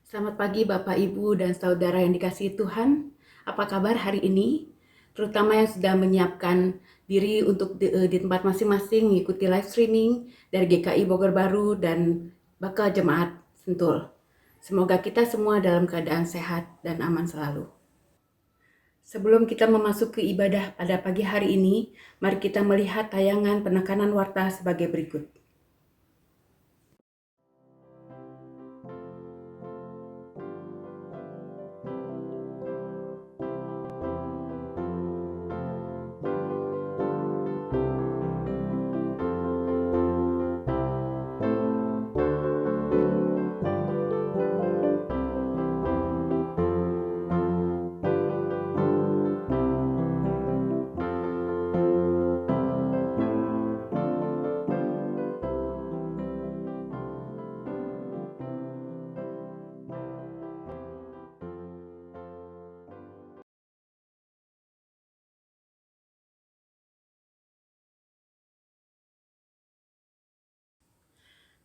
Selamat pagi Bapak, Ibu, dan saudara yang dikasihi Tuhan. Apa kabar hari ini? Terutama yang sudah menyiapkan diri untuk di tempat masing-masing mengikuti live streaming dari GKI Bogor Baru dan bakal jemaat Sentul. Semoga kita semua dalam keadaan sehat dan aman selalu. Sebelum kita memasuki ibadah pada pagi hari ini, mari kita melihat tayangan penekanan warta sebagai berikut.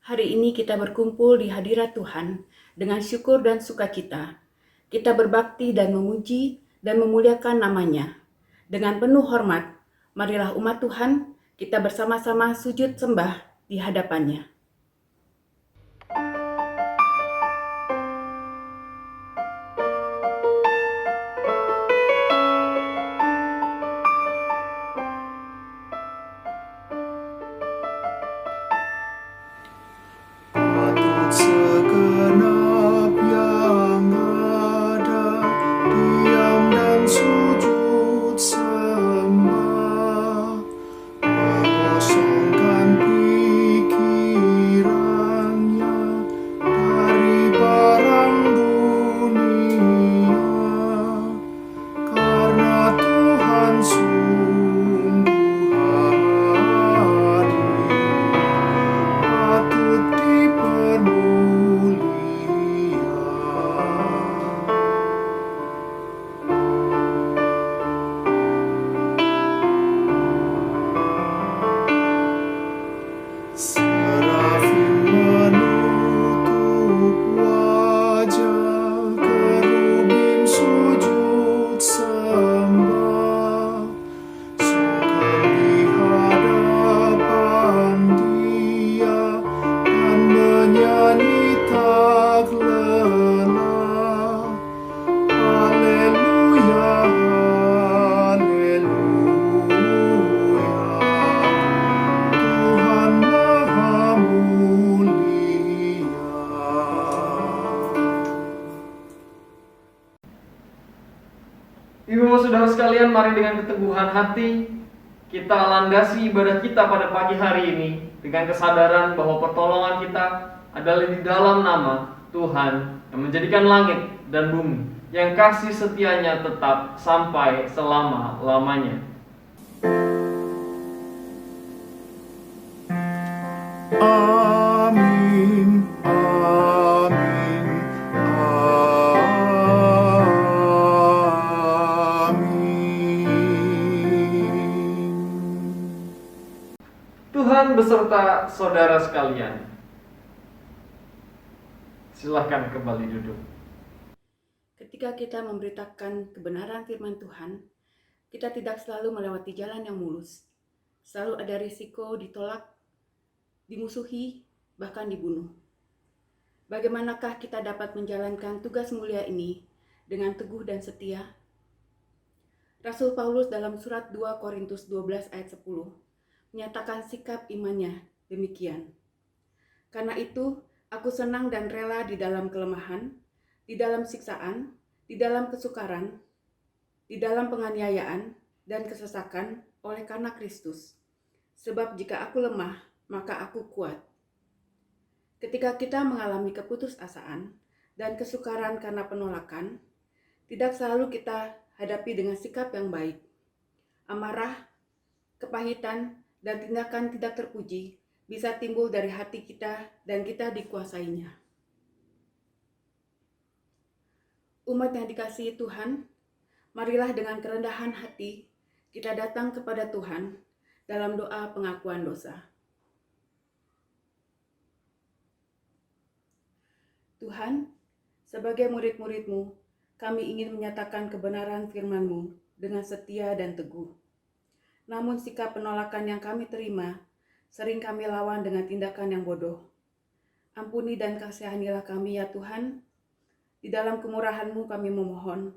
Hari ini kita berkumpul di hadirat Tuhan dengan syukur dan sukacita. Kita berbakti dan memuji dan memuliakan nama-Nya. Dengan penuh hormat, marilah umat Tuhan kita bersama-sama sujud sembah di hadapan-Nya. Patut segenap yang ada diam dan sujud sembah, mengosongkan pikirannya dari barang dunia, karena Tuhan sungguh hadir, patut dipermuliakan. Serafim menutup wajah, kerubim sujud sembah, sungkem di hadapan Dia dan menyanyi tak lelah. Haleluya, haleluya, Tuhan Maha Mulia. Ibu saudara sekalian, mari dengan keteguhan hati kita landasi ibadah kita pada pagi hari ini dengan kesadaran bahwa pertolongan kita adalah di dalam nama Tuhan yang menjadikan langit dan bumi, yang kasih setianya tetap sampai selama-lamanya. Amin, amin, amin. Tuhan beserta saudara sekalian. Silahkan kembali duduk. Ketika kita memberitakan kebenaran firman Tuhan, kita tidak selalu melewati jalan yang mulus. Selalu ada risiko ditolak, dimusuhi, bahkan dibunuh. Bagaimanakah kita dapat menjalankan tugas mulia ini dengan teguh dan setia? Rasul Paulus dalam surat 2 Korintus 12 ayat 10 menyatakan sikap imannya demikian. Karena itu, aku senang dan rela di dalam kelemahan, di dalam siksaan, di dalam kesukaran, di dalam penganiayaan dan kesesakan oleh karena Kristus. Sebab jika aku lemah, maka aku kuat. Ketika kita mengalami keputusasaan dan kesukaran karena penolakan, tidak selalu kita hadapi dengan sikap yang baik. Amarah, kepahitan, dan tindakan tidak terpuji bisa timbul dari hati kita dan kita dikuasainya. Umat yang dikasihi Tuhan, marilah dengan kerendahan hati kita datang kepada Tuhan dalam doa pengakuan dosa. Tuhan, Sebagai murid-murid-Mu, kami ingin menyatakan kebenaran firman-Mu dengan setia dan teguh. Namun sikap penolakan yang kami terima, sering kami lawan dengan tindakan yang bodoh. Ampuni dan kasihanilah kami ya Tuhan. Di dalam kemurahan-Mu kami memohon.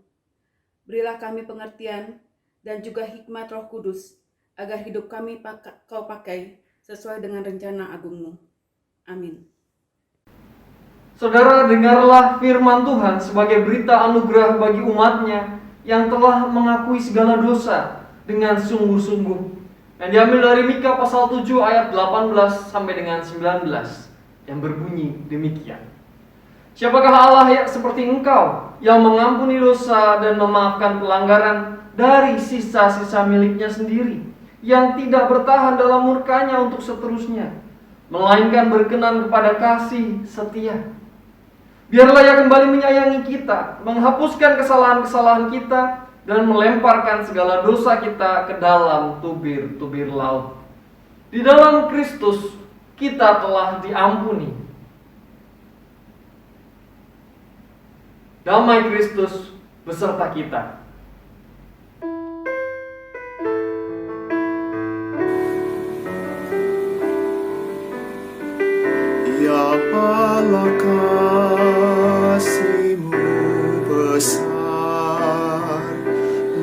Berilah kami pengertian dan juga hikmat Roh Kudus, agar hidup kami Kau pakai sesuai dengan rencana agung-Mu. Amin. Saudara, dengarlah firman Tuhan sebagai berita anugerah bagi umatnya yang telah mengakui segala dosa dengan sungguh-sungguh. Yang diambil dari Mika pasal 7 ayat 18 sampai dengan 19 yang berbunyi demikian. Siapakah Allah yang seperti Engkau yang mengampuni dosa dan memaafkan pelanggaran dari sisa-sisa miliknya sendiri, yang tidak bertahan dalam murkanya untuk seterusnya, melainkan berkenan kepada kasih setia. Biarlah Ia kembali menyayangi kita, menghapuskan kesalahan-kesalahan kita, dan melemparkan segala dosa kita ke dalam tubir-tubir laut. Di dalam Kristus kita telah diampuni. Damai Kristus beserta kita. Ya Allah, kasih-Mu besar,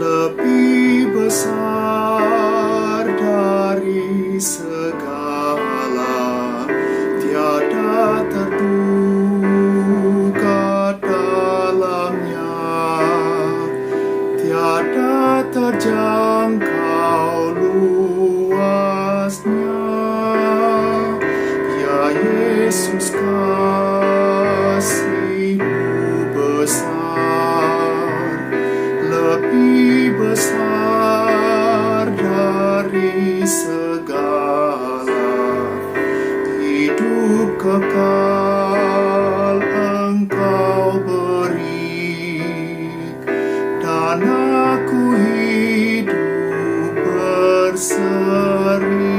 lebih besar dari segala, tiada terduga dalamnya, tiada terjangkau luasnya. Ya Yesus, kasih-Mu besar, lebih besar dari segala, hidup kekal Engkau beri, dan aku hidup berseri.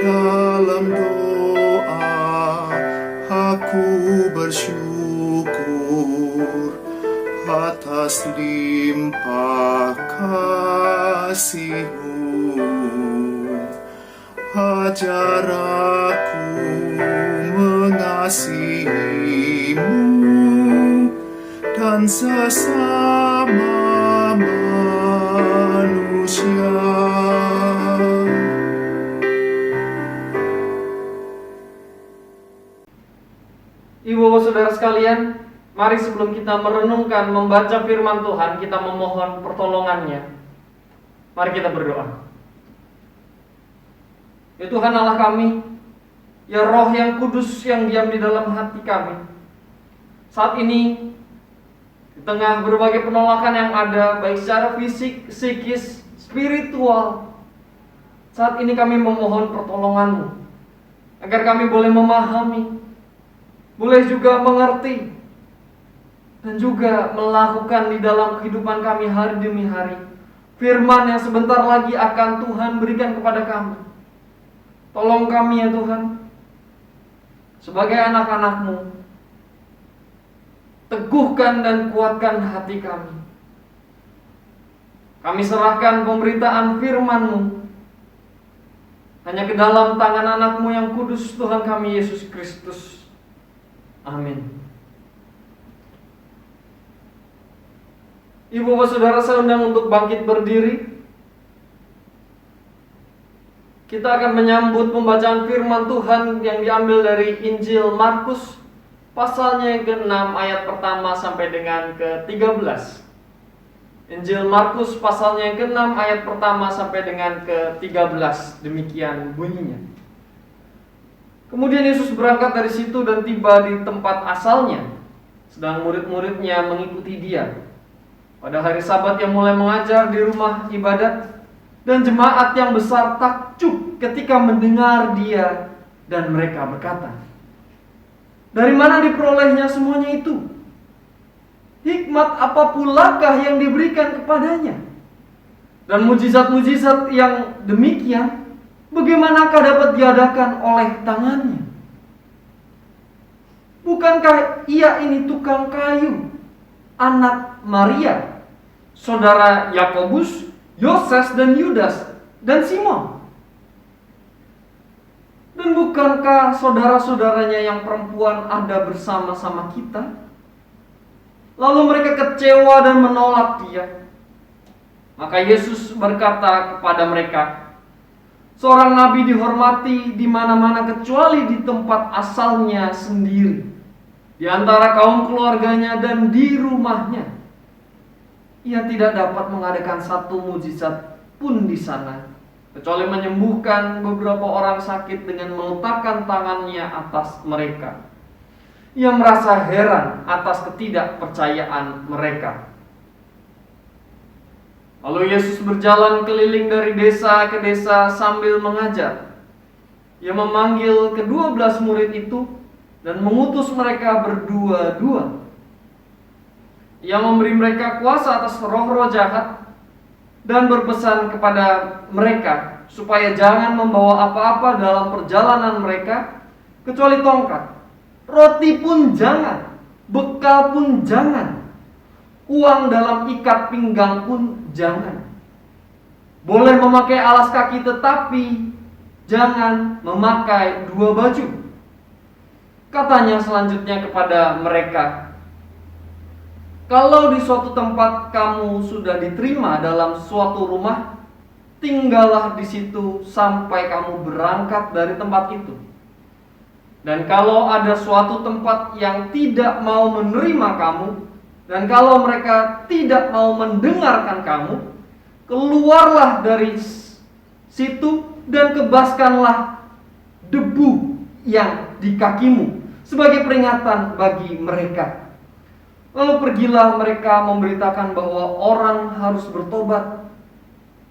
Dalam doa aku bersyukur atas limpah kasih-Mu. Ajar aku mengasihi-Mu dan sesama manusia. Ibu bapak saudara sekalian, mari sebelum kita merenungkan, membaca firman Tuhan, kita memohon pertolongannya. Mari kita berdoa. Ya Tuhan Allah kami, ya Roh yang kudus yang diam di dalam hati kami, saat ini di tengah berbagai penolakan yang ada, baik secara fisik, psikis, spiritual, saat ini kami memohon pertolongan-Mu, agar kami boleh memahami, boleh juga mengerti, dan juga melakukan di dalam kehidupan kami hari demi hari firman yang sebentar lagi akan Tuhan berikan kepada kami. Tolong kami ya Tuhan, sebagai anak-anak-Mu, teguhkan dan kuatkan hati kami. Kami serahkan pemberitaan firman-Mu hanya ke dalam tangan anak-Mu yang kudus, Tuhan kami Yesus Kristus. Amin. Ibu bapak saudara, saya undang untuk bangkit berdiri. Kita akan menyambut pembacaan firman Tuhan yang diambil dari Injil Markus, pasalnya yang ke-6 ayat pertama sampai dengan ke-13. Injil Markus pasalnya yang ke-6 ayat pertama sampai dengan ke-13. Demikian bunyinya. Kemudian Yesus berangkat dari situ dan tiba di tempat asalnya, sedang murid-muridnya mengikuti Dia. Pada hari Sabat Ia mulai mengajar di rumah ibadat, dan jemaat yang besar takjub ketika mendengar Dia, dan mereka berkata, "Dari mana diperolehnya semuanya itu? Hikmat apa pulakah yang diberikan kepadanya? Dan mujizat-mujizat yang demikian bagaimanakah dapat diadakan oleh tangannya? Bukan bukankah ia ini tukang kayu, anak Maria, saudara Yakobus, Yoses dan Yudas, dan Simon? Dan bukankah saudara-saudaranya yang perempuan ada bersama-sama kita? Lalu mereka kecewa dan menolak dia. Maka Yesus berkata kepada mereka, seorang nabi dihormati di mana-mana kecuali di tempat asalnya sendiri, di antara kaum keluarganya dan di rumahnya. Ia tidak dapat mengadakan satu mujizat pun di sana, kecuali menyembuhkan beberapa orang sakit dengan meletakkan tangannya atas mereka. Ia merasa heran atas ketidakpercayaan mereka. Lalu Yesus berjalan keliling dari desa ke desa sambil mengajar. Ia memanggil ke-12 murid itu dan mengutus mereka berdua-dua. Ia memberi mereka kuasa atas roh-roh jahat dan berpesan kepada mereka supaya jangan membawa apa-apa dalam perjalanan mereka kecuali tongkat. Roti pun jangan, bekal pun jangan, uang dalam ikat pinggang pun jangan. Boleh memakai alas kaki tetapi jangan memakai 2 baju. Katanya selanjutnya kepada mereka, kalau di suatu tempat kamu sudah diterima dalam suatu rumah, tinggallah di situ sampai kamu berangkat dari tempat itu. Dan kalau ada suatu tempat yang tidak mau menerima kamu, dan kalau mereka tidak mau mendengarkan kamu, keluarlah dari situ dan kebaskanlah debu yang di kakimu sebagai peringatan bagi mereka. Lalu pergilah mereka memberitakan bahwa orang harus bertobat.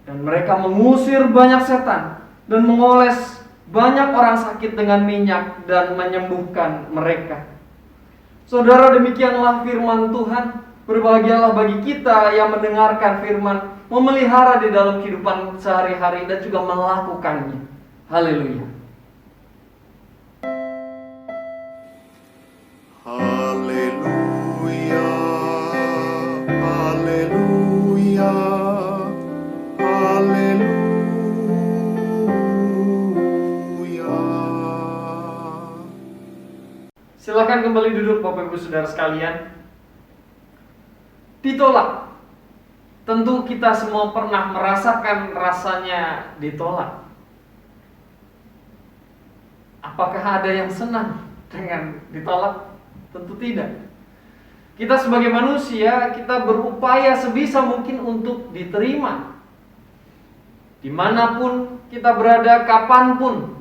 Dan mereka mengusir banyak setan dan mengoles banyak orang sakit dengan minyak dan menyembuhkan mereka. Saudara, demikianlah firman Tuhan. Berbahagialah bagi kita yang mendengarkan firman, memelihara di dalam kehidupan sehari-hari dan juga melakukannya. Haleluya. Haleluya, haleluya, haleluya. Silakan kembali duduk Bapak Ibu Saudara sekalian. Ditolak. Tentu kita semua pernah merasakan rasanya ditolak. Apakah ada yang senang dengan ditolak? Tentu tidak. Kita sebagai manusia, kita berupaya sebisa mungkin untuk diterima. Dimanapun kita berada, kapanpun,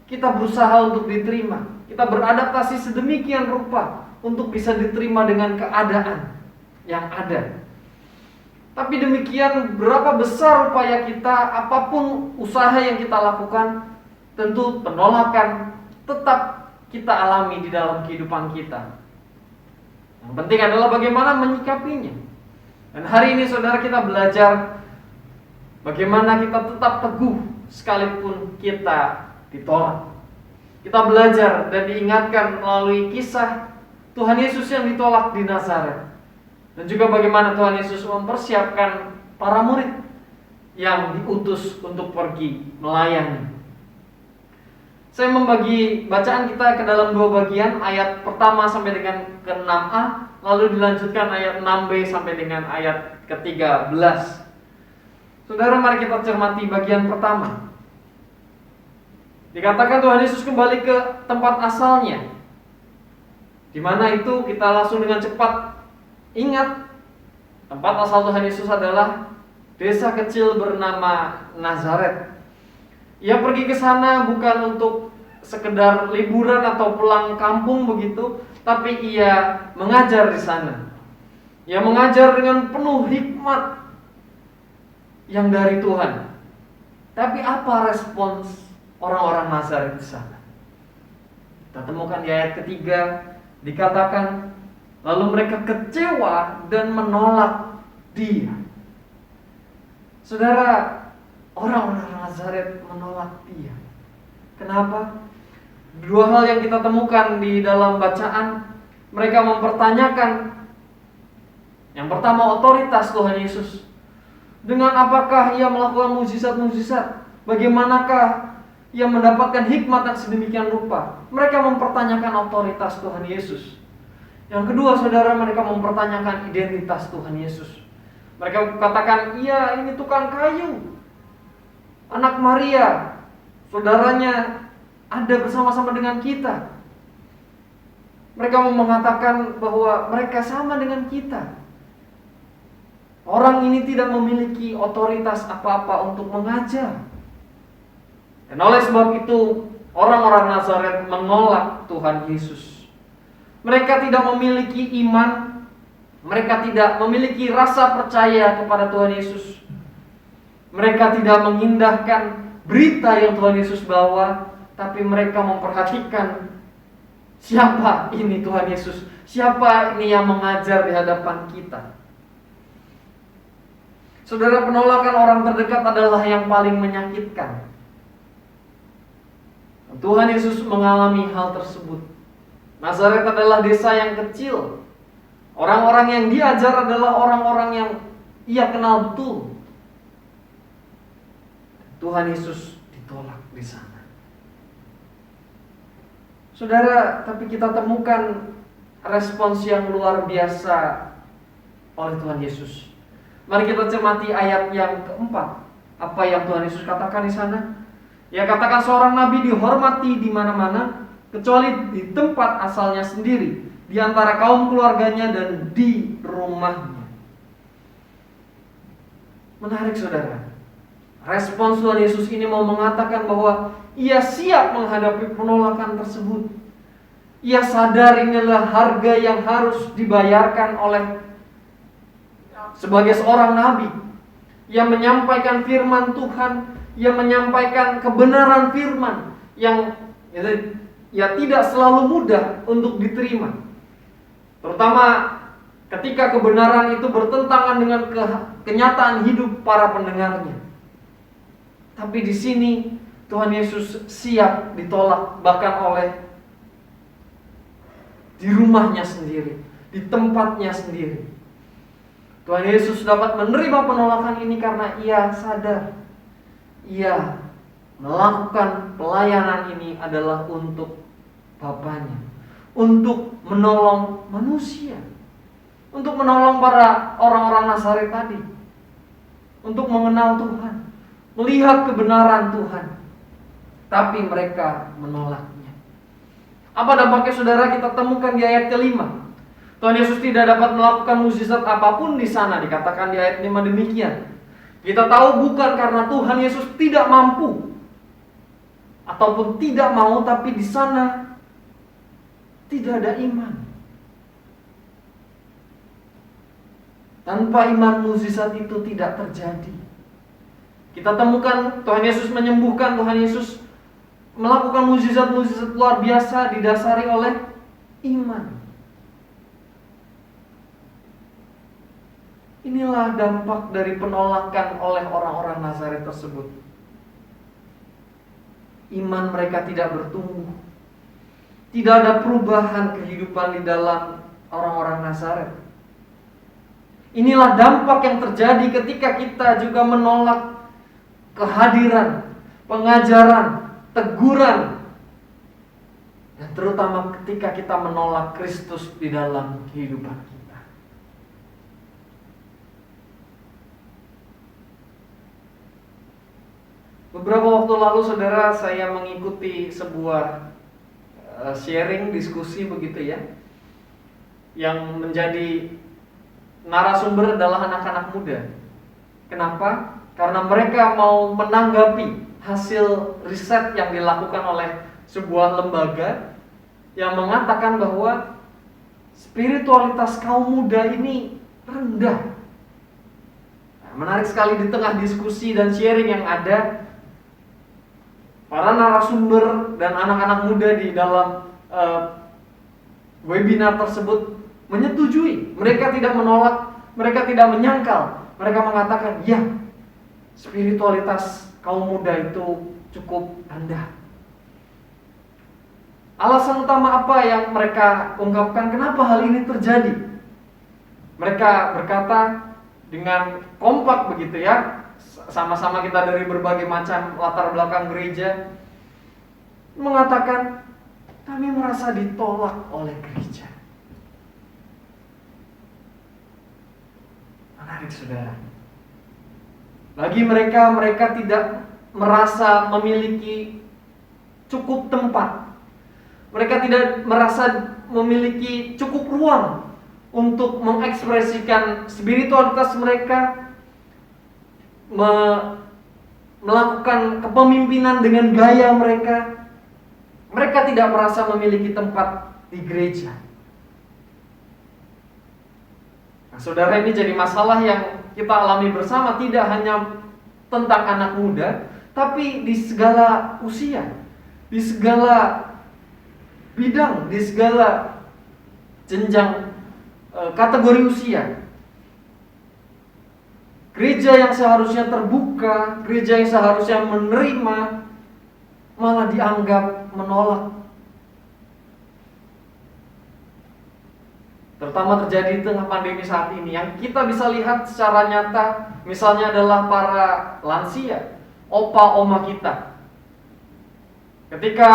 kita berusaha untuk diterima. Kita beradaptasi sedemikian rupa untuk bisa diterima dengan keadaan yang ada. Tapi demikian berapa besar upaya kita, apapun usaha yang kita lakukan, tentu penolakan tetap kita alami di dalam kehidupan kita. Yang penting adalah bagaimana menyikapinya. Dan hari ini saudara, kita belajar bagaimana kita tetap teguh sekalipun kita ditolak. Kita belajar dan diingatkan melalui kisah Tuhan Yesus yang ditolak di Nazaret. Dan juga bagaimana Tuhan Yesus mempersiapkan para murid yang diutus untuk pergi melayani. Saya membagi bacaan kita ke dalam 2 bagian, ayat pertama sampai dengan ke-6a, lalu dilanjutkan ayat 6b sampai dengan ayat ke-13. Saudara, mari kita cermati bagian pertama. Dikatakan Tuhan Yesus kembali ke tempat asalnya. Di mana itu kita langsung dengan cepat ingat, tempat asal Tuhan Yesus adalah desa kecil bernama Nazaret. Ia pergi ke sana bukan untuk sekedar liburan atau pulang kampung begitu, tapi ia mengajar di sana. Ia mengajar dengan penuh hikmat yang dari Tuhan. Tapi apa respons orang-orang Nazaret di sana? Kita temukan di ayat ketiga, dikatakan lalu mereka kecewa dan menolak dia. Saudara, orang-orang Nazaret menolak dia. Kenapa? Dua hal yang kita temukan di dalam bacaan, mereka mempertanyakan yang pertama otoritas Tuhan Yesus. Dengan apakah ia melakukan mukjizat-mukjizat? Bagaimanakah ia mendapatkan hikmat yang sedemikian rupa? Mereka mempertanyakan otoritas Tuhan Yesus. Yang kedua, saudara, mereka mempertanyakan identitas Tuhan Yesus. Mereka katakan, iya, ini tukang kayu, anak Maria, saudaranya ada bersama-sama dengan kita. Mereka mengatakan bahwa mereka sama dengan kita. Orang ini tidak memiliki otoritas apa-apa untuk mengajar. Dan oleh sebab itu, orang-orang Nazaret menolak Tuhan Yesus. Mereka tidak memiliki iman, mereka tidak memiliki rasa percaya kepada Tuhan Yesus. Mereka tidak mengindahkan berita yang Tuhan Yesus bawa, tapi mereka memperhatikan siapa ini Tuhan Yesus, siapa ini yang mengajar di hadapan kita. Saudara, penolakan orang terdekat adalah yang paling menyakitkan. Tuhan Yesus mengalami hal tersebut. Nazaret adalah desa yang kecil. Orang-orang yang diajar adalah orang-orang yang ia kenal betul. Tuhan Yesus ditolak di sana. Saudara, tapi kita temukan respons yang luar biasa oleh Tuhan Yesus. Mari kita cermati ayat yang keempat. Apa yang Tuhan Yesus katakan di sana? Ya, katakan seorang nabi dihormati di mana-mana, kecuali di tempat asalnya sendiri, di antara kaum keluarganya dan di rumahnya. Menarik, saudara. Respons Tuhan Yesus ini mau mengatakan bahwa ia siap menghadapi penolakan tersebut. Ia sadar inilah harga yang harus dibayarkan oleh sebagai seorang nabi yang menyampaikan firman Tuhan, yang menyampaikan kebenaran firman yang ya tidak selalu mudah untuk diterima. Terutama ketika kebenaran itu bertentangan dengan kenyataan hidup para pendengarnya. Tapi di sini Tuhan Yesus siap ditolak bahkan oleh di rumahnya sendiri, di tempatnya sendiri. Tuhan Yesus dapat menerima penolakan ini karena ia sadar ia melakukan pelayanan ini adalah untuk Bapaknya, untuk menolong manusia, untuk menolong para orang-orang Nazaret tadi, untuk mengenal Tuhan, melihat kebenaran Tuhan. Tapi mereka menolaknya. Apa dampaknya, saudara? Kita temukan di ayat kelima. Tuhan Yesus tidak dapat melakukan mukjizat apapun di sana. Dikatakan di ayat 5 demikian. Kita tahu bukan karena Tuhan Yesus tidak mampu ataupun tidak mau, tapi di sana tidak ada iman. Tanpa iman, mukjizat itu tidak terjadi. Kita temukan Tuhan Yesus menyembuhkan, Tuhan Yesus melakukan mukjizat-mukjizat luar biasa didasari oleh iman. Inilah dampak dari penolakan oleh orang-orang Nazaret tersebut. Iman mereka tidak bertumbuh. Tidak ada perubahan kehidupan di dalam orang-orang Nazaret. Inilah dampak yang terjadi ketika kita juga menolak kehadiran, pengajaran, teguran, dan terutama ketika kita menolak Kristus di dalam kehidupan kita. Beberapa waktu lalu, saudara, saya mengikuti sebuah sharing, diskusi begitu ya, yang menjadi narasumber adalah anak-anak muda. Kenapa? Karena mereka mau menanggapi hasil riset yang dilakukan oleh sebuah lembaga yang mengatakan bahwa spiritualitas kaum muda ini rendah. Nah, menarik sekali, di tengah diskusi dan sharing yang ada, para narasumber dan anak-anak muda di dalam webinar tersebut menyetujui. Mereka tidak menolak, mereka tidak menyangkal. Mereka mengatakan, ya, spiritualitas kaum muda itu cukup rendah. Alasan utama apa yang mereka ungkapkan kenapa hal ini terjadi? Mereka berkata dengan kompak begitu ya, sama-sama kita dari berbagai macam latar belakang gereja, mengatakan kami merasa ditolak oleh gereja. Menarik saudara. Bagi mereka tidak merasa memiliki cukup tempat. Mereka tidak merasa memiliki cukup ruang untuk mengekspresikan spiritualitas mereka, melakukan kepemimpinan dengan gaya mereka. Mereka tidak merasa memiliki tempat di gereja. Nah, saudara, ini jadi masalah yang kita alami bersama, tidak hanya tentang anak muda, tapi di segala usia, di segala bidang, di segala jenjang kategori usia. Gereja yang seharusnya terbuka, gereja yang seharusnya menerima, malah dianggap menolak. Terutama terjadi di tengah pandemi saat ini. Yang kita bisa lihat secara nyata, misalnya adalah para lansia, opa oma kita. Ketika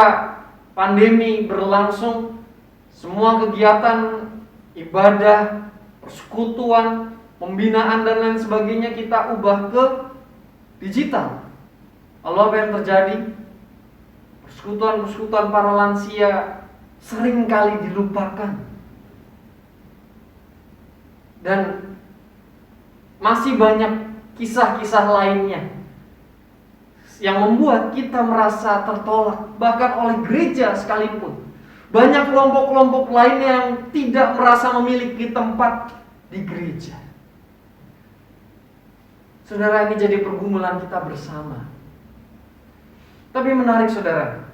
pandemi berlangsung, semua kegiatan ibadah, persekutuan, pembinaan dan lain sebagainya kita ubah ke digital. Lalu apa yang terjadi? Persekutuan para lansia seringkali dilupakan. Dan masih banyak kisah-kisah lainnya yang membuat kita merasa tertolak, bahkan oleh gereja sekalipun. Banyak kelompok-kelompok lainnya yang tidak merasa memiliki tempat di gereja. Saudara, ini jadi pergumulan kita bersama. Tapi menarik saudara,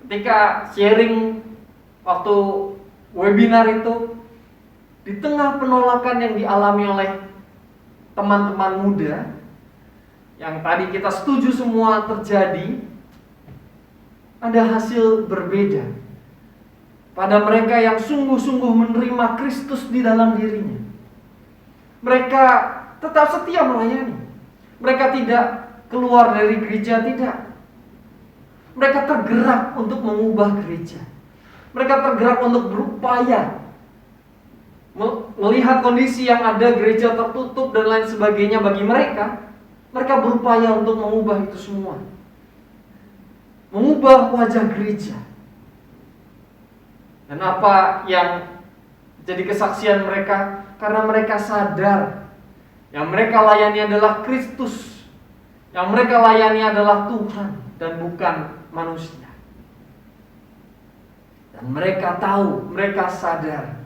ketika sharing waktu webinar itu, di tengah penolakan yang dialami oleh teman-teman muda, yang tadi kita setuju semua terjadi, ada hasil berbeda pada mereka yang sungguh-sungguh menerima Kristus di dalam dirinya. Mereka tetap setia melayani. Mereka tidak keluar dari gereja, tidak. Mereka tergerak untuk mengubah gereja. Mereka tergerak untuk berupaya melihat kondisi yang ada, gereja tertutup dan lain sebagainya. Bagi mereka berupaya untuk mengubah itu semua, mengubah wajah gereja. Dan apa yang jadi kesaksian mereka? Karena mereka sadar yang mereka layani adalah Kristus, yang mereka layani adalah Tuhan dan bukan manusia. Dan mereka tahu, mereka sadar,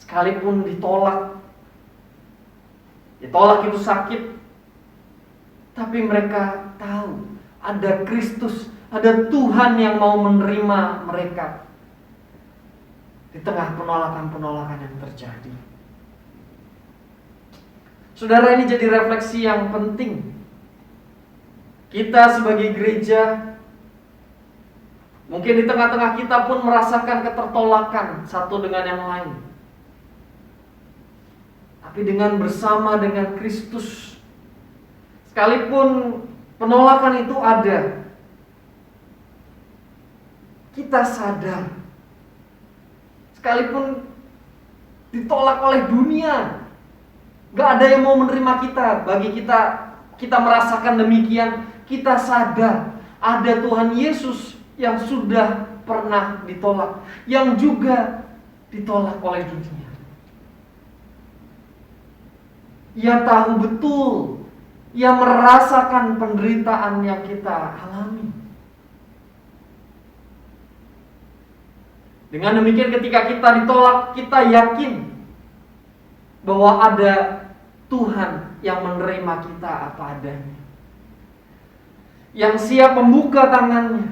sekalipun ditolak itu sakit, tapi mereka tahu ada Kristus, ada Tuhan yang mau menerima mereka di tengah penolakan-penolakan yang terjadi. Saudara, ini jadi refleksi yang penting. Kita sebagai gereja, mungkin di tengah-tengah kita pun merasakan ketertolakan satu dengan yang lain. Tapi dengan bersama dengan Kristus, sekalipun penolakan itu ada, kita sadar, sekalipun ditolak oleh dunia, gak ada yang mau menerima kita. Bagi kita merasakan demikian, kita sadar ada Tuhan Yesus yang sudah pernah ditolak, yang juga ditolak oleh dunia. Ia tahu betul, ia merasakan penderitaan yang kita alami. Dengan demikian, ketika kita ditolak, kita yakin bahwa ada Tuhan yang menerima kita apa adanya, yang siap membuka tangannya.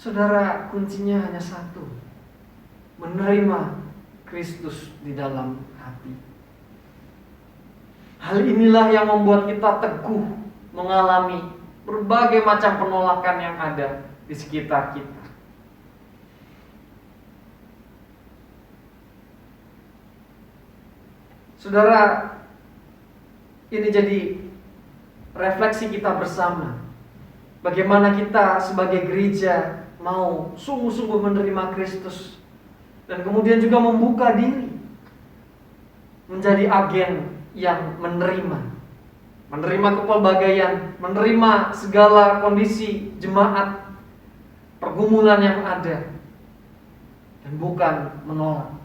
Saudara, kuncinya hanya satu: menerima Kristus di dalam hati. Hal inilah yang membuat kita teguh mengalami berbagai macam penolakan yang ada di sekitar kita. Saudara, ini jadi refleksi kita bersama. Bagaimana kita sebagai gereja mau sungguh-sungguh menerima Kristus dan kemudian juga membuka diri menjadi agen yang menerima kepelbagaian, menerima segala kondisi jemaat, pergumulan yang ada, dan bukan menolak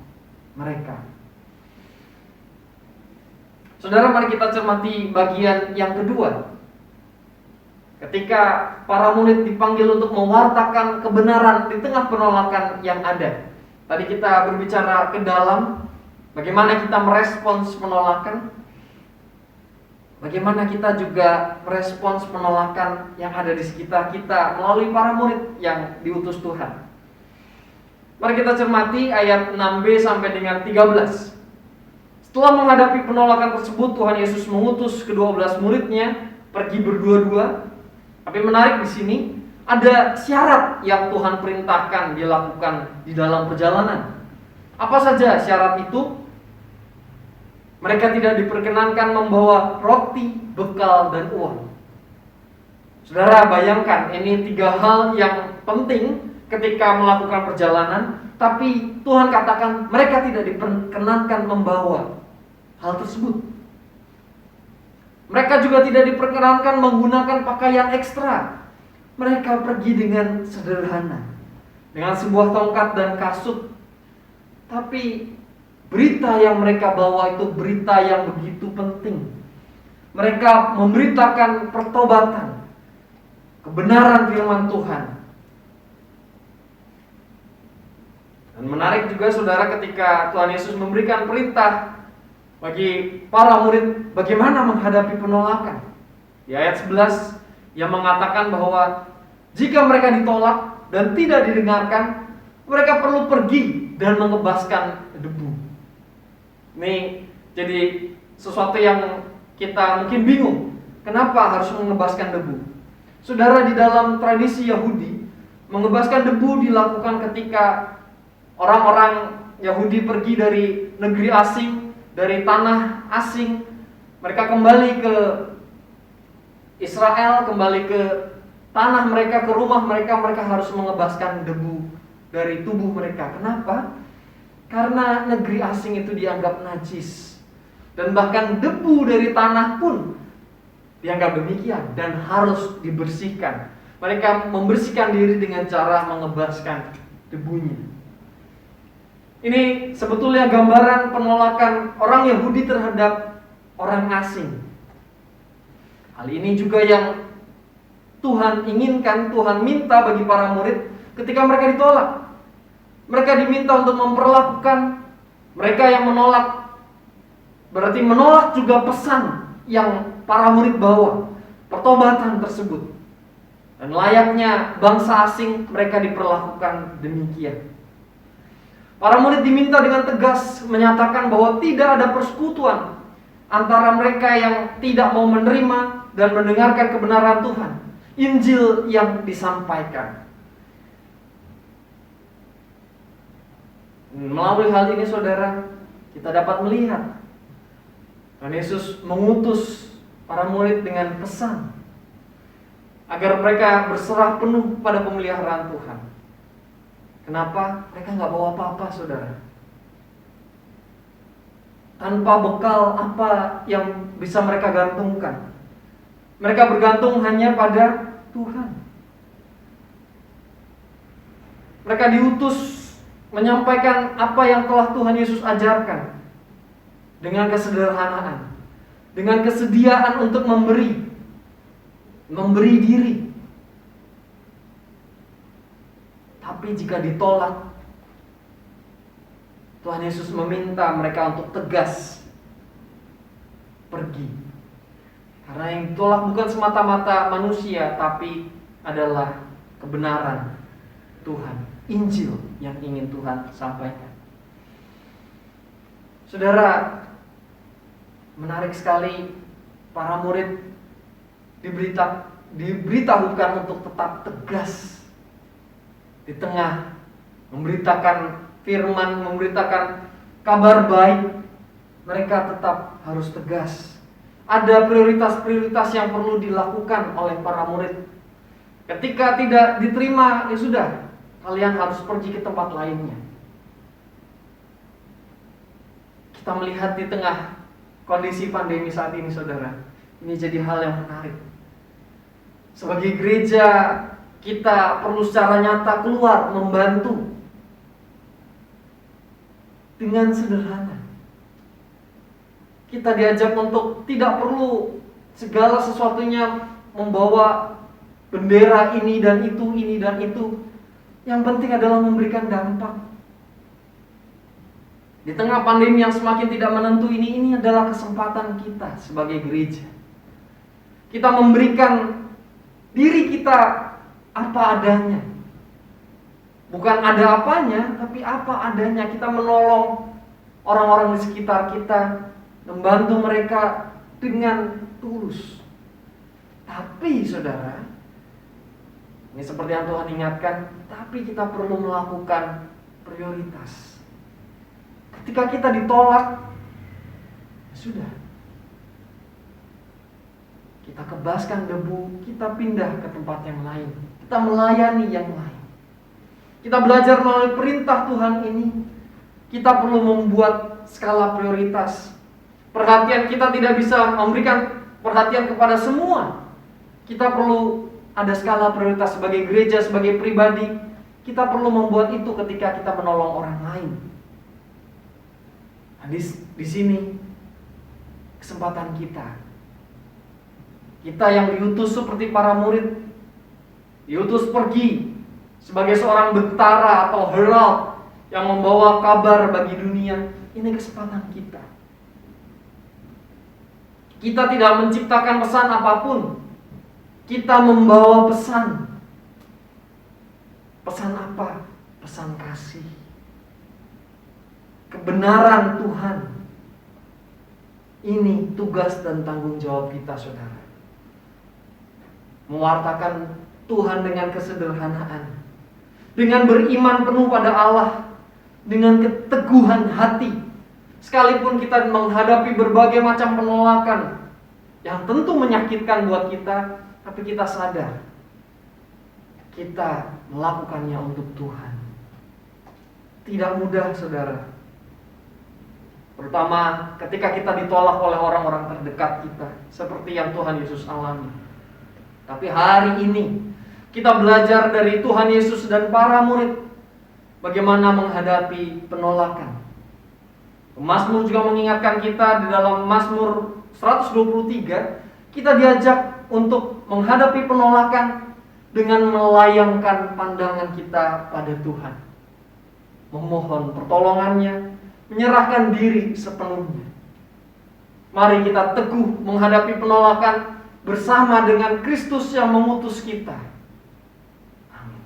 mereka. Saudara, mari kita cermati bagian yang kedua. Ketika para murid dipanggil untuk mewartakan kebenaran di tengah penolakan yang ada. Tadi kita berbicara ke dalam, bagaimana kita merespons penolakan, bagaimana kita juga merespons penolakan yang ada di sekitar kita melalui para murid yang diutus Tuhan. Mari kita cermati ayat 6b sampai dengan 13. Setelah menghadapi penolakan tersebut, Tuhan Yesus mengutus ke-12 muridnya pergi berdua-dua. Tapi menarik di sini, ada syarat yang Tuhan perintahkan dilakukan di dalam perjalanan. Apa saja syarat itu? Mereka tidak diperkenankan membawa roti, bekal, dan uang. Saudara, bayangkan, ini 3 hal yang penting ketika melakukan perjalanan, tapi Tuhan katakan mereka tidak diperkenankan membawa hal tersebut. Mereka juga tidak diperkenankan menggunakan pakaian ekstra. Mereka pergi dengan sederhana, dengan sebuah tongkat dan kasut. Tapi berita yang mereka bawa itu berita yang begitu penting. Mereka memberitakan pertobatan, kebenaran firman Tuhan. Dan menarik juga saudara, ketika Tuhan Yesus memberikan perintah bagi para murid bagaimana menghadapi penolakan. Di ayat 11 yang mengatakan bahwa jika mereka ditolak dan tidak didengarkan, mereka perlu pergi dan mengebaskan debu. Ini jadi sesuatu yang kita mungkin bingung. Kenapa harus mengebaskan debu? Saudara, di dalam tradisi Yahudi, mengebaskan debu dilakukan ketika orang-orang Yahudi pergi dari negeri asing, dari tanah asing, mereka kembali ke Israel, kembali ke tanah mereka, ke rumah mereka, mereka harus mengebaskan debu dari tubuh mereka. Kenapa? Karena negeri asing itu dianggap najis. Dan bahkan debu dari tanah pun dianggap demikian dan harus dibersihkan. Mereka membersihkan diri dengan cara mengebaskan debunya. Ini sebetulnya gambaran penolakan orang Yahudi terhadap orang asing. Hal ini juga yang Tuhan inginkan, Tuhan minta bagi para murid ketika mereka ditolak. Mereka diminta untuk memperlakukan mereka yang menolak. Berarti menolak juga pesan yang para murid bawa, pertobatan tersebut. Dan layaknya bangsa asing, mereka diperlakukan demikian. Para murid diminta dengan tegas menyatakan bahwa tidak ada persekutuan antara mereka yang tidak mau menerima dan mendengarkan kebenaran Tuhan, Injil yang disampaikan. Melalui hal ini saudara, kita dapat melihat Tuhan Yesus mengutus para murid dengan pesan agar mereka berserah penuh pada pemeliharaan Tuhan. Kenapa? Mereka nggak bawa apa-apa, saudara. Tanpa bekal apa yang bisa mereka gantungkan. Mereka bergantung hanya pada Tuhan. Mereka diutus menyampaikan apa yang telah Tuhan Yesus ajarkan dengan kesederhanaan, dengan kesediaan untuk memberi diri. Tapi jika ditolak, Tuhan Yesus meminta mereka untuk tegas pergi. Karena yang ditolak bukan semata-mata manusia, tapi adalah kebenaran Tuhan, Injil yang ingin Tuhan sampaikan. Saudara, menarik sekali para murid diberitahukan untuk tetap tegas di tengah memberitakan firman, memberitakan kabar baik. Mereka tetap harus tegas. Ada prioritas-prioritas yang perlu dilakukan oleh para murid. Ketika tidak diterima, ya sudah, kalian harus pergi ke tempat lainnya. Kita melihat di tengah kondisi pandemi saat ini, saudara, ini jadi hal yang menarik. Sebagai gereja, kita perlu secara nyata keluar membantu dengan sederhana. Kita diajak untuk tidak perlu segala sesuatunya membawa bendera ini dan itu, ini dan itu. Yang penting adalah memberikan dampak. Di tengah pandemi yang semakin tidak menentu ini adalah kesempatan kita sebagai gereja. Kita memberikan diri kita apa adanya. Bukan ada apanya, tapi apa adanya. Kita menolong orang-orang di sekitar kita, membantu mereka dengan tulus. Tapi saudara, ini seperti yang Tuhan ingatkan, tapi kita perlu melakukan prioritas. Ketika kita ditolak, sudah, kita kebaskan debu, kita pindah ke tempat yang lain, kita melayani yang lain. Kita belajar melalui perintah Tuhan ini. Kita perlu membuat skala prioritas. Perhatian kita tidak bisa memberikan perhatian kepada semua. Kita perlu ada skala prioritas sebagai gereja, sebagai pribadi. Kita perlu membuat itu ketika kita menolong orang lain. Nah, di sini kesempatan kita. Kita yang diutus seperti para murid, diutus pergi sebagai seorang bentara atau herald yang membawa kabar bagi dunia. Ini kesempatan kita. Kita tidak menciptakan pesan apapun. Kita membawa pesan. Pesan apa? Pesan kasih. Kebenaran Tuhan. Ini tugas dan tanggung jawab kita, saudara. Mewartakan Tuhan dengan kesederhanaan, dengan beriman penuh pada Allah, dengan keteguhan hati. Sekalipun kita menghadapi berbagai macam penolakan yang tentu menyakitkan buat kita, tapi kita sadar kita melakukannya untuk Tuhan. Tidak mudah, saudara. Terutama ketika kita ditolak oleh orang-orang terdekat kita, seperti yang Tuhan Yesus alami. Tapi hari ini kita belajar dari Tuhan Yesus dan para murid bagaimana menghadapi penolakan. Mazmur juga mengingatkan kita di dalam Mazmur 123, kita diajak untuk menghadapi penolakan dengan melayangkan pandangan kita pada Tuhan. Memohon pertolongannya, menyerahkan diri sepenuhnya. Mari kita teguh menghadapi penolakan bersama dengan Kristus yang mengutus kita. Amin.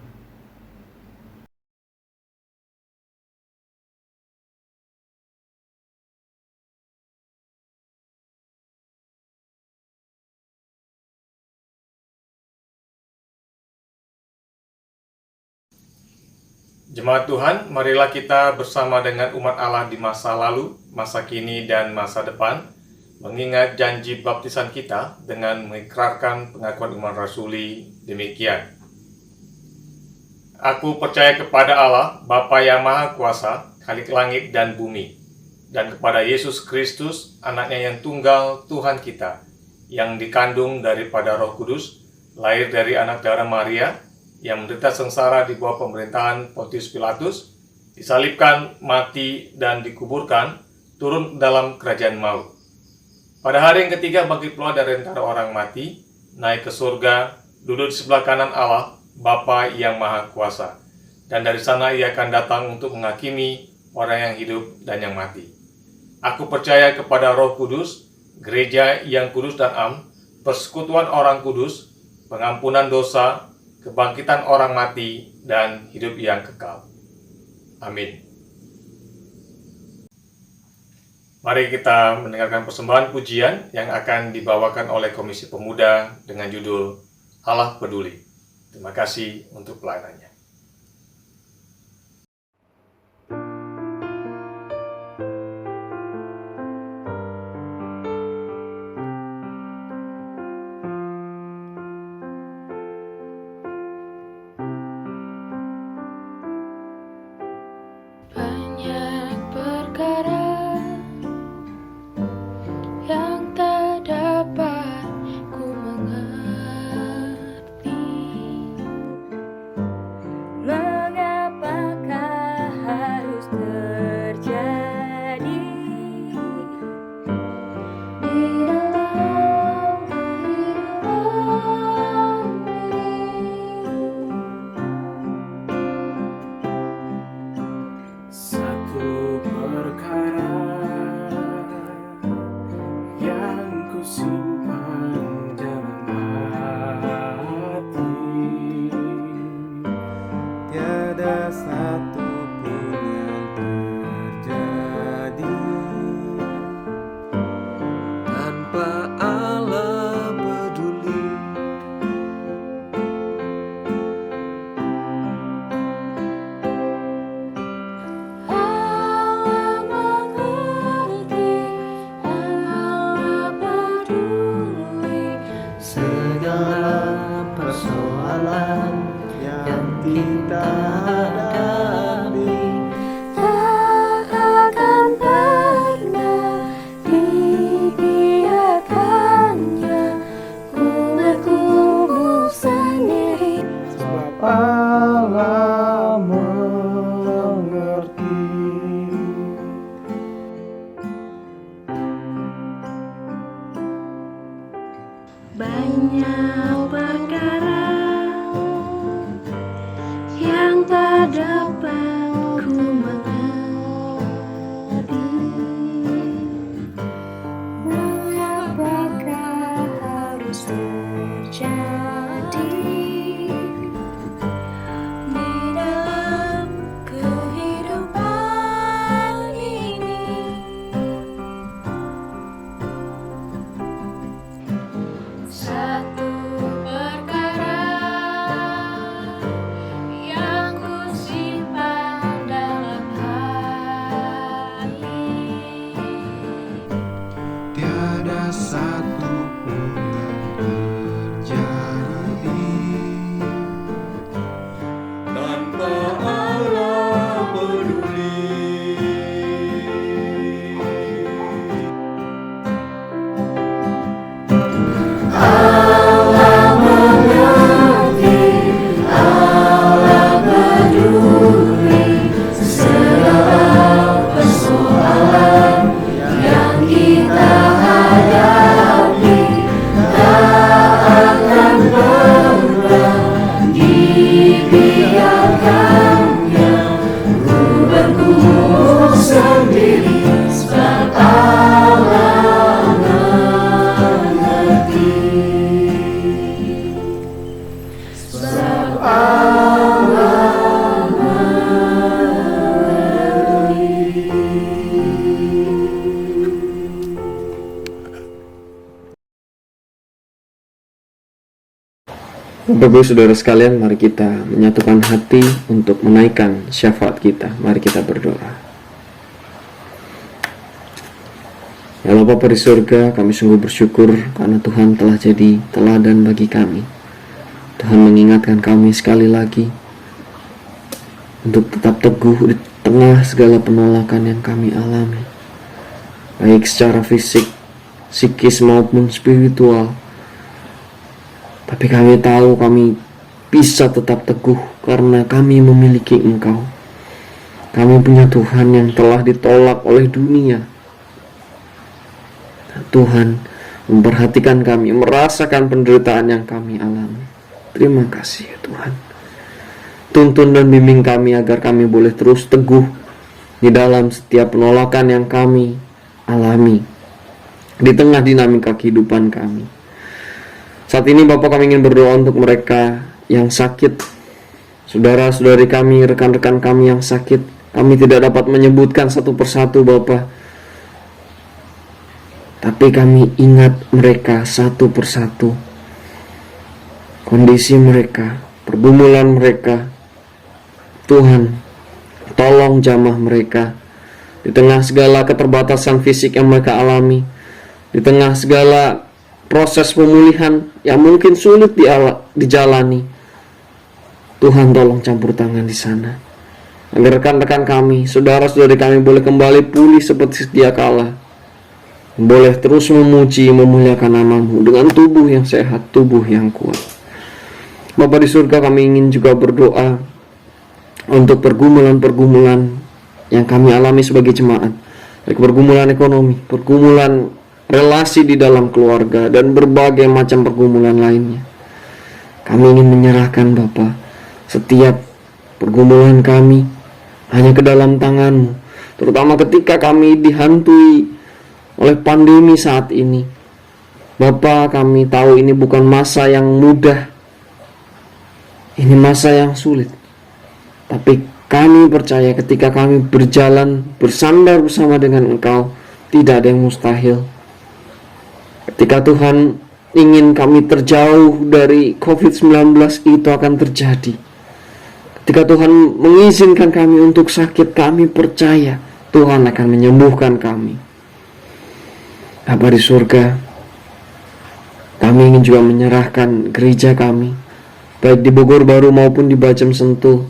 Jemaat Tuhan, marilah kita bersama dengan umat Allah di masa lalu, masa kini, dan masa depan, mengingat janji baptisan kita dengan mengikrarkan pengakuan iman rasuli demikian. Aku percaya kepada Allah, Bapa yang Maha Kuasa, Khalik langit dan bumi, dan kepada Yesus Kristus, anaknya yang tunggal Tuhan kita, yang dikandung daripada Roh Kudus, lahir dari anak darah Maria, yang menderita sengsara di bawah pemerintahan Pontius Pilatus, disalibkan, mati, dan dikuburkan, turun dalam kerajaan maut. Pada hari yang ketiga bangkit pula dari antara orang mati, naik ke surga, duduk di sebelah kanan Allah, Bapa yang Maha Kuasa. Dan dari sana ia akan datang untuk menghakimi orang yang hidup dan yang mati. Aku percaya kepada Roh Kudus, gereja yang kudus dan am, persekutuan orang kudus, pengampunan dosa, kebangkitan orang mati, dan hidup yang kekal. Amin. Mari kita mendengarkan persembahan pujian yang akan dibawakan oleh Komisi Pemuda dengan judul Allah Peduli. Terima kasih untuk pelayanannya. Banyak perkara yang tak dapat ku mengerti. Mengapakah harus terjadi di dalam kehidupan ini? Satu perkara yang ku simpan dalam hati, tiada satu pun yang terjadi tanpa Allah peduli. Allah mengerti, Allah peduli Segala persoalan yang kita hadapi, tak akan pernah dibiarkannya ku bergumul sendiri. sebab Allah mengerti. Banyak perkara yang tak dapat ku mengerti. Mengapakah harus terjadi di dalam kehidupan ini? Satu perkara yang ku simpan dalam hati, Tiada satu pun yang terjadi tanpa Allah peduli. Allah mengerti, Allah peduli segala persoalan yang kita hadapi, tak akan pernah dibiarkannya ku bergumul sendiri, sebab Allah mengerti, sebab Allah mengerti. Bapak Ibu Saudara sekalian, mari kita menyatukan hati untuk menaikkan syafaat kita. Mari kita berdoa. Ya Allah Bapa di surga, kami sungguh bersyukur karena Tuhan telah jadi teladan bagi kami. Tuhan mengingatkan kami sekali lagi untuk tetap teguh di tengah segala penolakan yang kami alami, baik secara fisik, psikis maupun spiritual. Tapi kami tahu kami bisa tetap teguh karena kami memiliki Engkau. Kami punya Tuhan yang telah ditolak oleh dunia. Tuhan memperhatikan kami, merasakan penderitaan yang kami alami. Terima kasih ya Tuhan. Tuntun dan bimbing kami agar kami boleh terus teguh di dalam setiap penolakan yang kami alami di tengah dinamika kehidupan kami. Saat ini Bapak, kami ingin berdoa untuk mereka yang sakit, saudara-saudari kami, rekan-rekan kami yang sakit. Kami tidak dapat menyebutkan satu persatu Bapak, tapi kami ingat mereka satu persatu. Kondisi mereka, pergumulan mereka. Tuhan, tolong jamah mereka. Di tengah segala keterbatasan fisik yang mereka alami, di tengah segala proses pemulihan yang mungkin sulit dijalani, Tuhan tolong campur tangan di sana, agar rekan-rekan kami, saudara-saudari kami boleh kembali pulih seperti sedia kala, boleh terus memuji, memuliakan nama-Mu dengan tubuh yang sehat, tubuh yang kuat. Bapa di surga, kami ingin juga berdoa untuk pergumulan-pergumulan yang kami alami sebagai jemaat, baik pergumulan ekonomi, pergumulan relasi di dalam keluarga, dan berbagai macam pergumulan lainnya. Kami ingin menyerahkan Bapa setiap pergumulan kami hanya ke dalam tangan-Mu, terutama ketika kami dihantui oleh pandemi saat ini. Bapa, kami tahu ini bukan masa yang mudah, ini masa yang sulit, tapi kami percaya ketika kami berjalan bersandar bersama dengan Engkau, tidak ada yang mustahil. Ketika Tuhan ingin kami terjauh dari COVID-19, itu akan terjadi. Ketika Tuhan mengizinkan kami untuk sakit, kami percaya Tuhan akan menyembuhkan kami. Bapa di surga, kami ingin juga menyerahkan gereja kami, baik di Bogor Baru maupun di Bajem Sentul,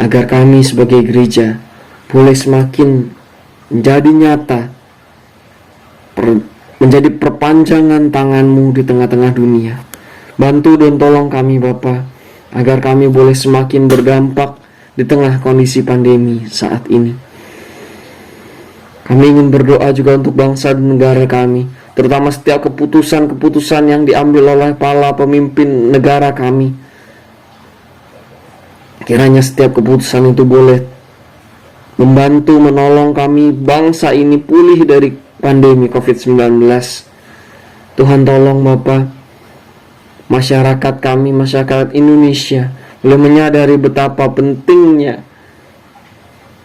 agar kami sebagai gereja boleh semakin menjadi nyata, menjadi perpanjangan tangan-Mu di tengah-tengah dunia. Bantu dan tolong kami Bapa, agar kami boleh semakin berdampak di tengah kondisi pandemi saat ini. Kami ingin berdoa juga untuk bangsa dan negara kami, terutama setiap keputusan-keputusan yang diambil oleh para pemimpin negara kami. Kiranya setiap keputusan itu boleh membantu menolong kami, bangsa ini pulih dari pandemi COVID-19. Tuhan tolong Bapa, masyarakat kami, masyarakat Indonesia boleh menyadari betapa pentingnya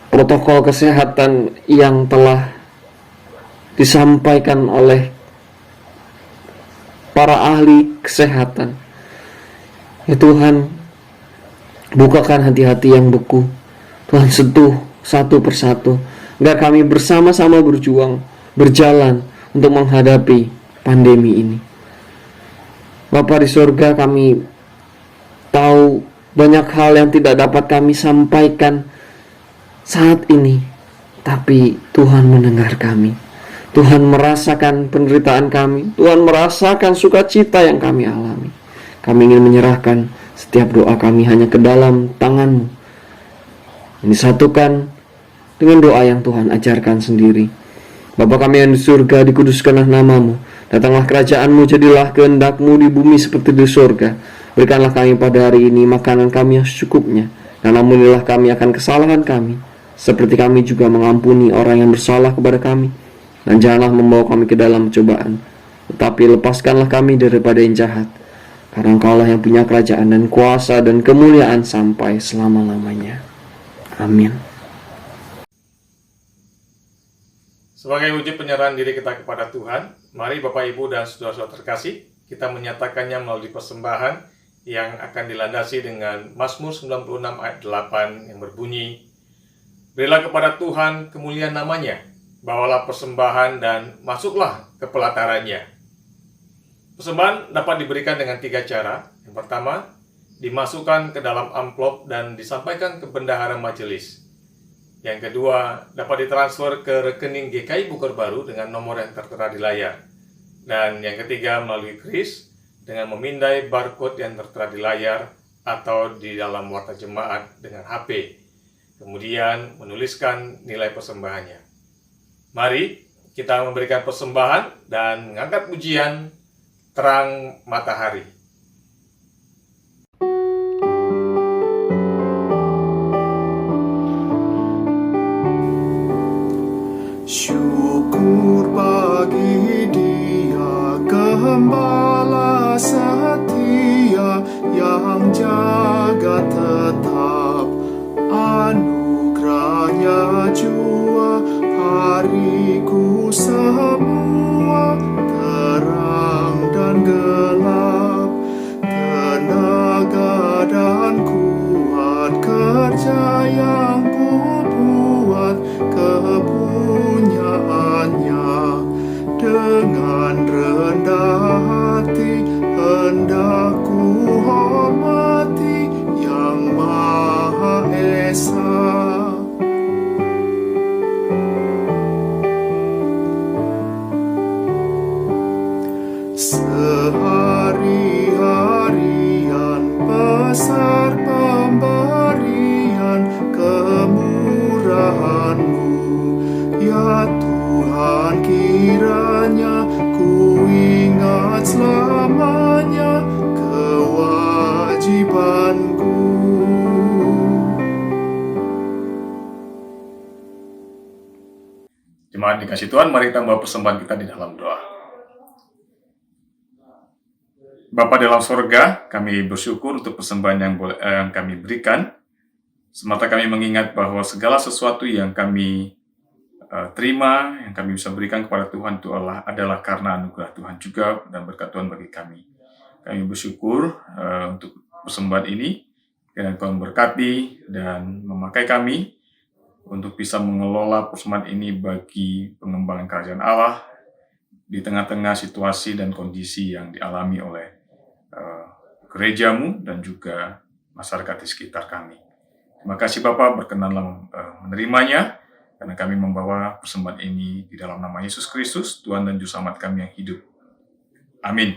protokol kesehatan yang telah disampaikan oleh para ahli kesehatan. Ya Tuhan, bukakan hati-hati yang beku. Tuhan, sentuh satu persatu, agar kami bersama-sama berjalan untuk menghadapi pandemi ini. Bapa di surga, kami tahu banyak hal yang tidak dapat kami sampaikan saat ini, tapi Tuhan mendengar kami. Tuhan merasakan penderitaan kami. Tuhan merasakan sukacita yang kami alami. Kami ingin menyerahkan setiap doa kami hanya ke dalam tangan-Mu, yang disatukan dengan doa yang Tuhan ajarkan sendiri. Bapa kami yang di surga, dikuduskanlah nama-Mu. Datanglah kerajaan-Mu, jadilah kehendak-Mu di bumi seperti di surga. Berikanlah kami pada hari ini makanan kami yang secukupnya, dan ampunilah kami akan kesalahan kami, seperti kami juga mengampuni orang yang bersalah kepada kami. Dan janganlah membawa kami ke dalam cobaan, tetapi lepaskanlah kami daripada yang jahat. Karena Engkaulah yang punya kerajaan dan kuasa dan kemuliaan sampai selama-lamanya. Amin. Sebagai wujud penyerahan diri kita kepada Tuhan, mari Bapak Ibu dan saudara-saudara terkasih, kita menyatakannya melalui persembahan yang akan dilandasi dengan Mazmur 96 ayat 8 yang berbunyi, "Berilah kepada Tuhan kemuliaan namanya, bawalah persembahan dan masuklah ke pelatarannya." Persembahan dapat diberikan dengan 3 cara. Yang pertama, dimasukkan ke dalam amplop dan disampaikan ke bendahara majelis. Yang kedua, dapat ditransfer ke rekening GKI Bogor Baru dengan nomor yang tertera di layar. Dan yang ketiga, melalui kris dengan memindai barcode yang tertera di layar atau di dalam warta jemaat dengan HP. Kemudian menuliskan nilai persembahannya. Mari kita memberikan persembahan dan mengangkat pujian Terang Matahari. Syukur bagi Dia, Gembala setia yang jaga tetap, anugerahnya jua hariku semua. kewajibanku. Jemaat dikasih Tuhan, mari kita bawa persembahan kita di dalam doa. Bapa dalam sorga, kami bersyukur untuk persembahan yang kami berikan. Semata kami mengingat bahwa segala sesuatu yang kami terima, yang kami bisa berikan kepada Tuhan itu adalah karena anugerah Tuhan juga dan berkat Tuhan bagi kami. Kami bersyukur untuk persembahan ini, kiranya Tuhan berkati dan memakai kami untuk bisa mengelola persembahan ini bagi pengembangan kerajaan Allah di tengah-tengah situasi dan kondisi yang dialami oleh gerejamu dan juga masyarakat di sekitar kami. Terima kasih Bapak, berkenanlah menerimanya, karena kami membawa persembahan ini di dalam nama Yesus Kristus, Tuhan dan Juru Selamat kami yang hidup. Amin.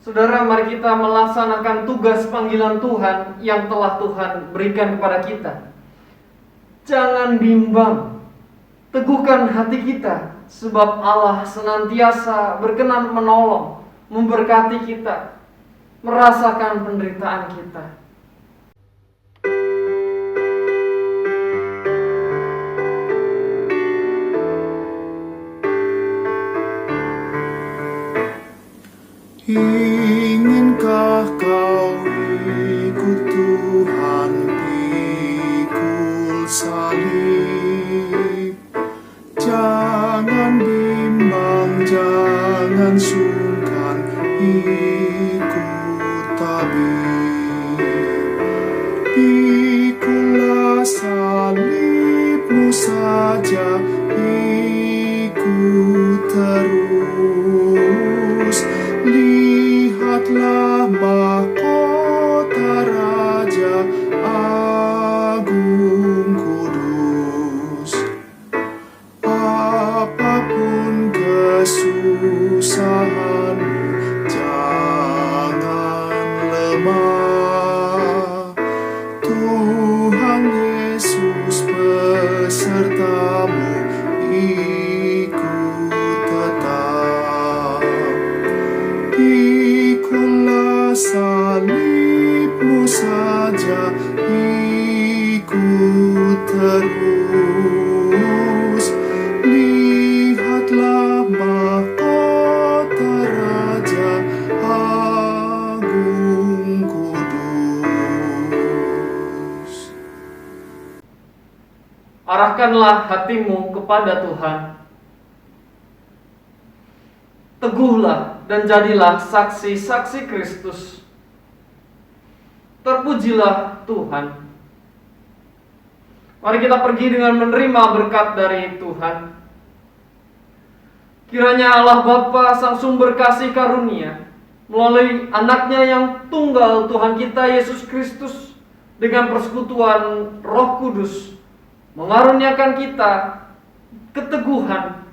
Saudara, mari kita melaksanakan tugas panggilan Tuhan yang telah Tuhan berikan kepada kita. Jangan bimbang, teguhkan hati kita, sebab Allah senantiasa berkenan menolong, memberkati kita, merasakan penderitaan kita. Inginkah kau ikut Tuhan pikul salib? Jangan bimbang, jangan sungkan, ikut tabib. Pikulah salibmu saja, ikut terus. Lihatlah mahkota Raja Agung Kudus. Apapun kesusahanmu, jangan lemah. Tuhan Yesus besertamu, ikut tetap. Pikulah salibmu saja, ikut terus. Lihatlah mahkota Raja Agung Kudus. Arahkanlah hatimu kepada Tuhan. Teguhlah dan jadilah saksi-saksi Kristus. Terpujilah Tuhan. Mari kita pergi dengan menerima berkat dari Tuhan. Kiranya Allah Bapa, Sang Sumber Kasih Karunia, melalui anaknya yang tunggal Tuhan kita Yesus Kristus, dengan persekutuan Roh Kudus, mengaruniakan kita keteguhan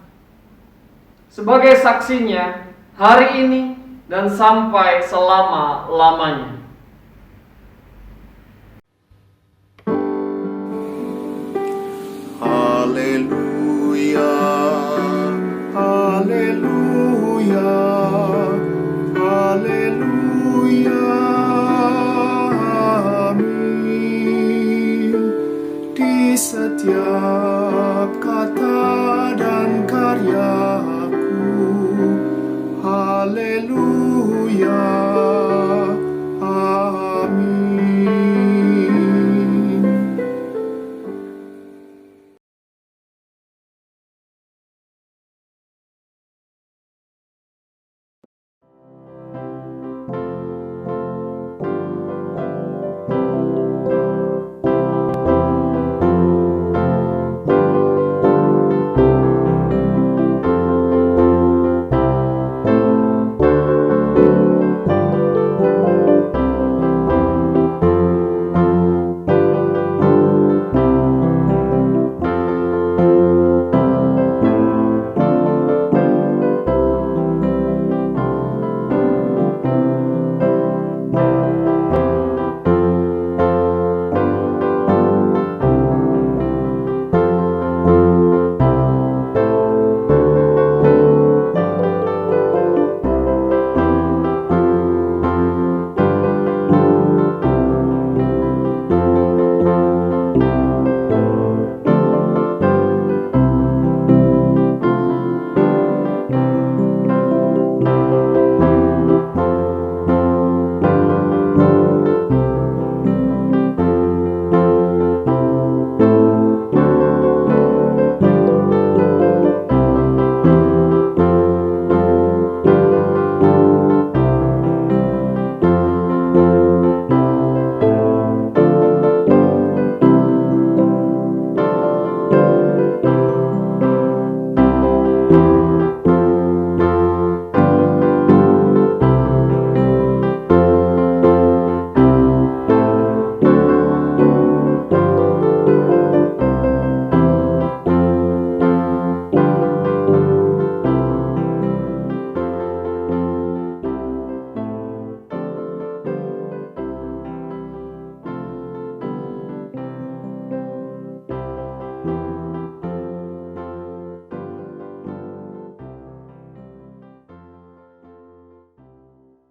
sebagai saksinya hari ini dan sampai selama-lamanya.